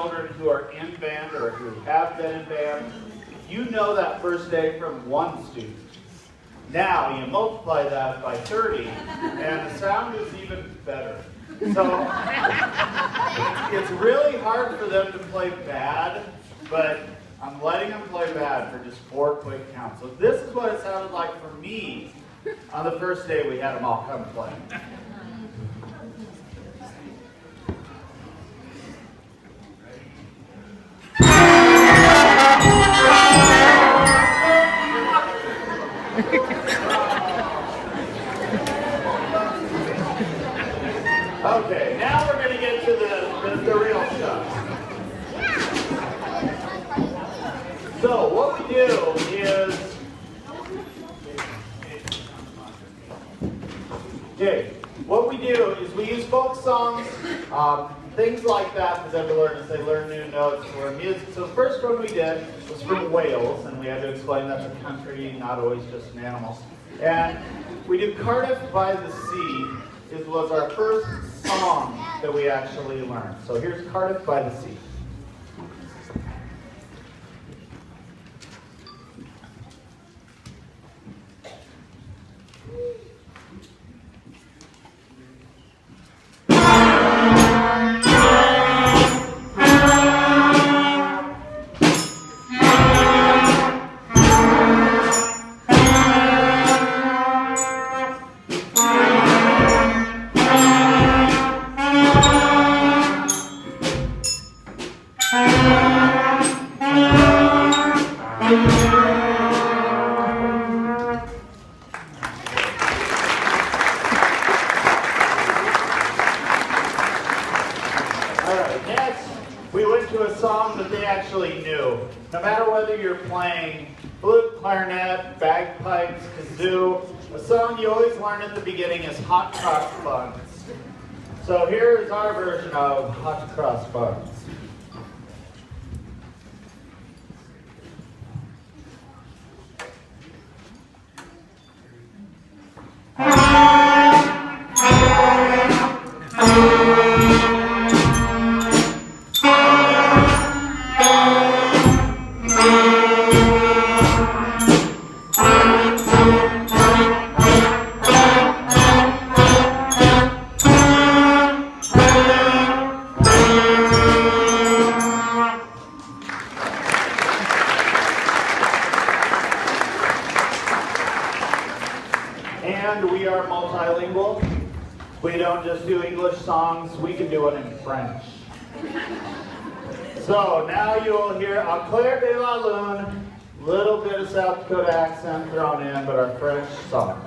children who are in band or who have been in band, you know that first day from one student. Now you multiply that by 30, and the sound is even better. So it's really hard for them to play bad, but I'm letting them play bad for just 4 quick counts. So this is what it sounded like for me on the first day we had them all come play. Okay, now we're going to get to the real stuff. So what we do is, we use folk songs, things like that for them to learn as they learn new notes, learn music. So the first one we did was from Wales, and we had to explain that's a country, not always just an animal. And we do Cardiff by the Sea. Was our first song that we actually learned. So here's Cardiff by the Sea. No matter whether you're playing flute, clarinet, bagpipes, kazoo, a song you always learn at the beginning is Hot Cross Buns. So here is our version of Hot Cross Buns. And we are multilingual. We don't just do English songs, we can do it in French. So now you will hear Au Clair de la Lune, little bit of South Dakota accent thrown in, but our French song.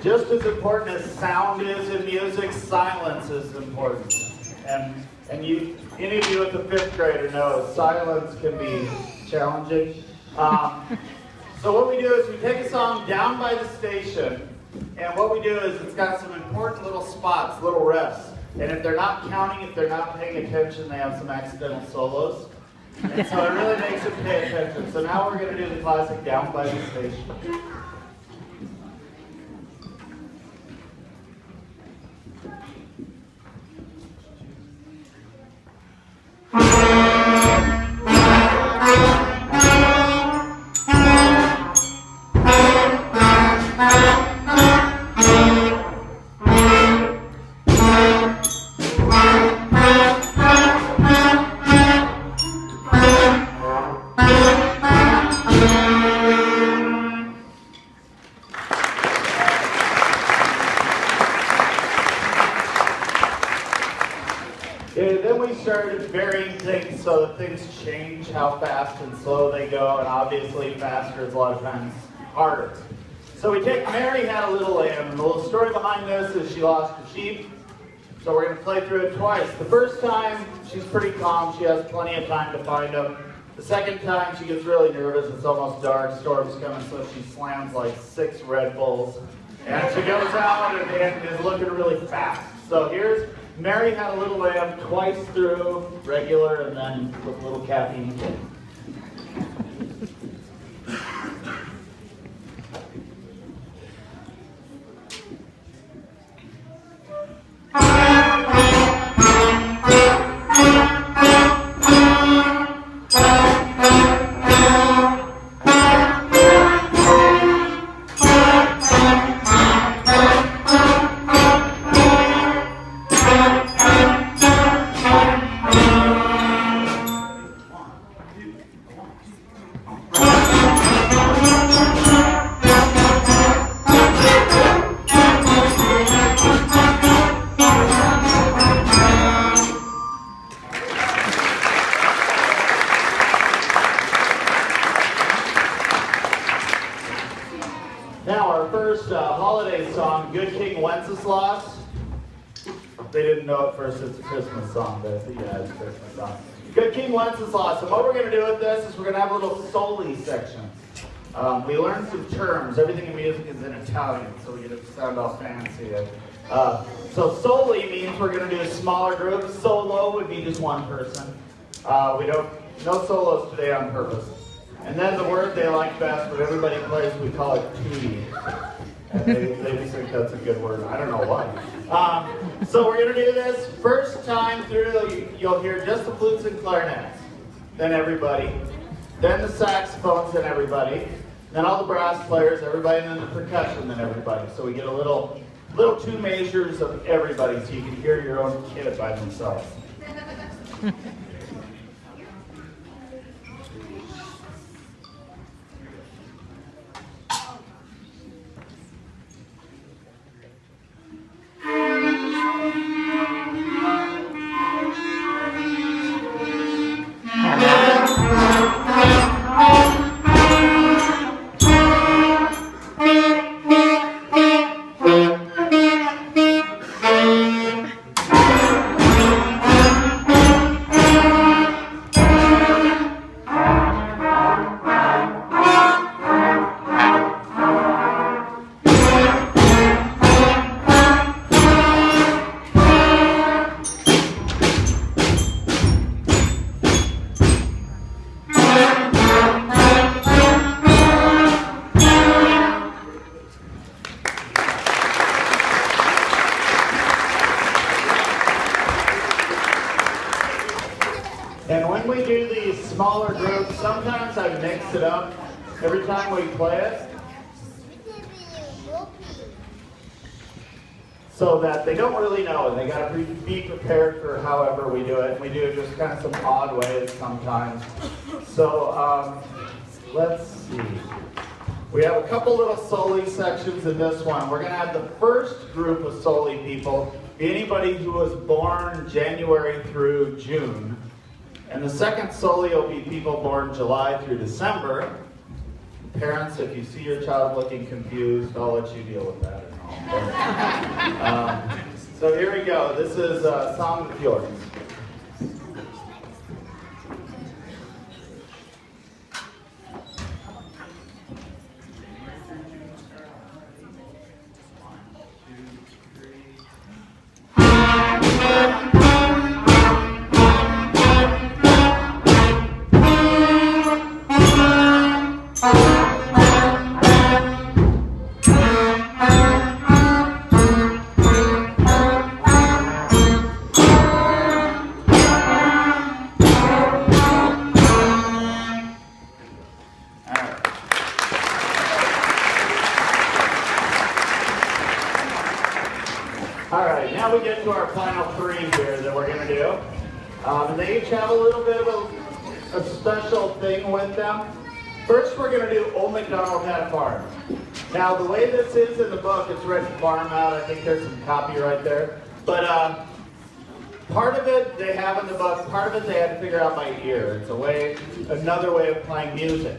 Just as important as sound is in music, silence is important. And any of you at the 5th grader know silence can be challenging. So what we do is we take a song down by the station, and what we do is it's got some important little spots, little rests. And if they're not counting, if they're not paying attention, they have some accidental solos. And so it really makes them pay attention. So now we're going to do the classic Down by the Station. Then we started varying things so that things change how fast and slow they go, and obviously faster is a lot of times harder. So we take Mary Had a Little Lamb, and the little story behind this is she lost her sheep. So we're going to play through it twice. The first time, she's pretty calm. She has plenty of time to find them. The second time, she gets really nervous. It's almost dark. Storm's coming, so she slams like 6 Red Bulls. And she goes out and is looking really fast. So here's Mary Had a Little Lamb twice through, regular, and then with little caffeine kick. Now our first holiday song, Good King Wenceslas. They didn't know at first it's a Christmas song, but yeah, it's a Christmas song. Good King Wenceslas. And what we're going to do with this is we're going to have a little soli section. We learned some terms. Everything in music is in Italian, so we get to sound all fancy. So soli means we're going to do a smaller group. Solo would be just one person. No solos today on purpose. And then the word they like best, when everybody plays, we call it tutti. And they just think that's a good word. I don't know why. So we're going to do this. First time through, you'll hear just the flutes and clarinets. Then everybody. Then the saxophones, then everybody. Then all the brass players, everybody, and then the percussion, then everybody. So we get a little 2 measures of everybody, so you can hear your own kid by themselves. And when we do these smaller groups, sometimes I mix it up every time we play it, so that they don't really know, and they got to be prepared for however we do it. We do it just kind of some odd ways sometimes. So let's see. We have a couple little soli sections in this one. We're going to have the first group of soli people be anybody who was born January through June. And the second soli will be people born July through December. Parents, if you see your child looking confused, I'll let you deal with that. So here we go. This is Song of Fjords. Alright, now we get to our final 3 here that we're going to do. And they each have a little bit of a special thing with them. First we're going to do Old MacDonald Had a Farm. Now the way this is in the book, it's written farm out. I think there's some copyright there. But part of it they have in the book, part of it they had to figure out by ear. It's another way of playing music.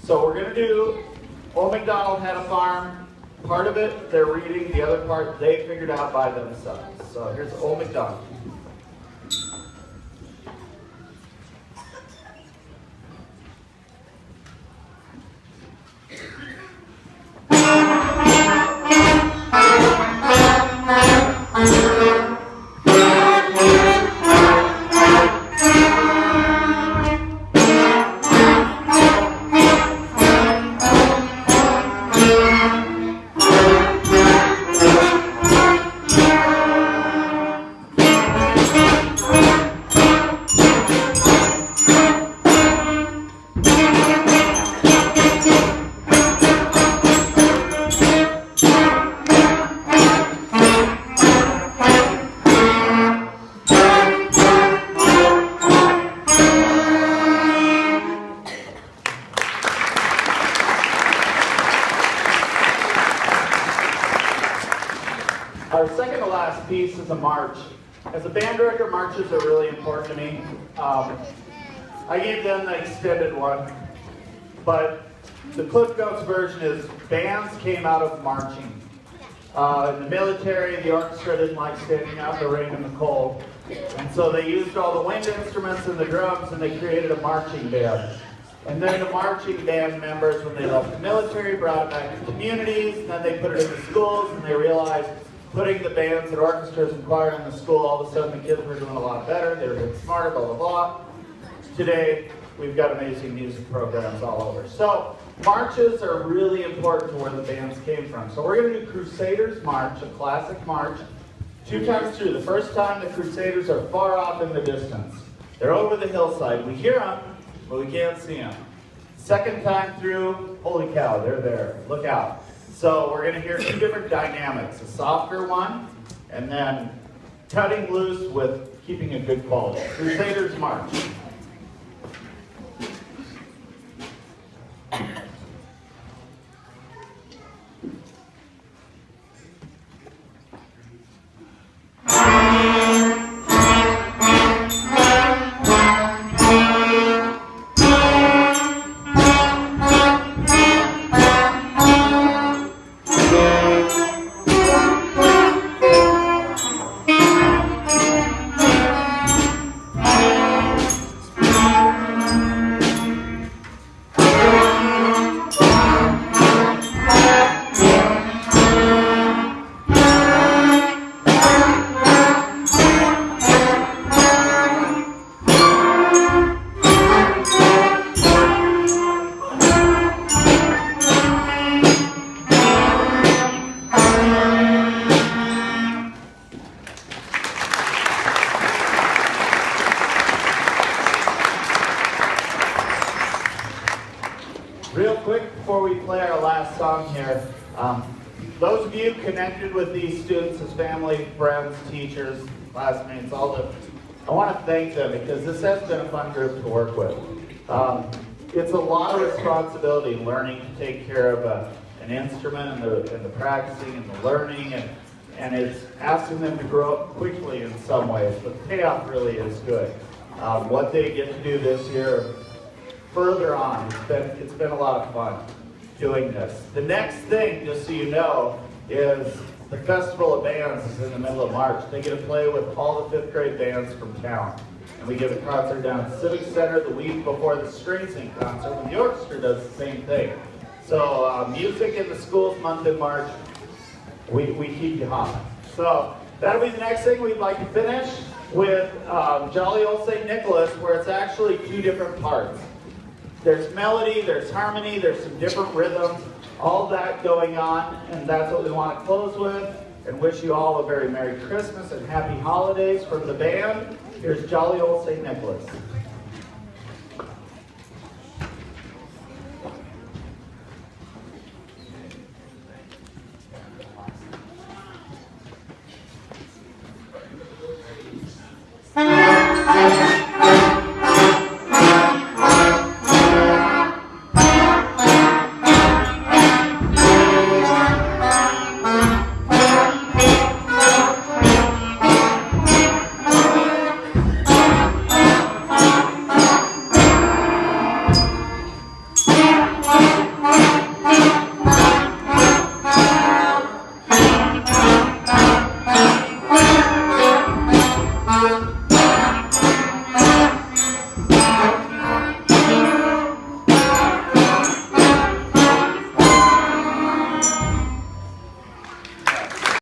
So we're going to do Old MacDonald had a farm. Part of it, they're reading. The other part, they figured out by themselves. So here's Old MacDonald. Our second to last piece is a march. As a band director, marches are really important to me. I gave them the extended one, but the Cliff Notes version is bands came out of marching. In the military, the orchestra didn't like standing out in the rain and the cold, and so they used all the wind instruments and the drums, and they created a marching band. And then the marching band members, when they left the military, brought it back to communities, and then they put it in the schools, and they realized putting the bands and orchestras and choir in the school, all of a sudden the kids were doing a lot better, they were getting smarter, blah, blah, blah. Today, we've got amazing music programs all over. So, marches are really important to where the bands came from. So we're going to do Crusaders March, a classic march, 2 times through. The first time, the Crusaders are far off in the distance. They're over the hillside. We hear them, but we can't see them. Second time through, holy cow, they're there. Look out. So we're going to hear 2 different dynamics, a softer one, and then cutting loose with keeping a good quality. Crusaders March. Real quick before we play our last song here, those of you connected with these students as family, friends, teachers, classmates, I want to thank them because this has been a fun group to work with. It's a lot of responsibility learning to take care of an instrument and the practicing and the learning, and it's asking them to grow up quickly in some ways, but the payoff really is good. What they get to do this year, further on, it's been a lot of fun doing this. The next thing, just so you know, is the Festival of Bands is in the middle of March. They get to play with all the 5th grade bands from town. And we give a concert down at Civic Center the week before the String Sing concert, and the orchestra does the same thing. So music in the schools month in March, we keep you hopping. So that'll be the next thing. We'd like to finish with Jolly Old St. Nicholas, where it's actually 2 different parts. There's melody, there's harmony, there's some different rhythms, all that going on, and that's what we want to close with, and wish you all a very Merry Christmas and Happy Holidays from the band. Here's Jolly Old St. Nicholas.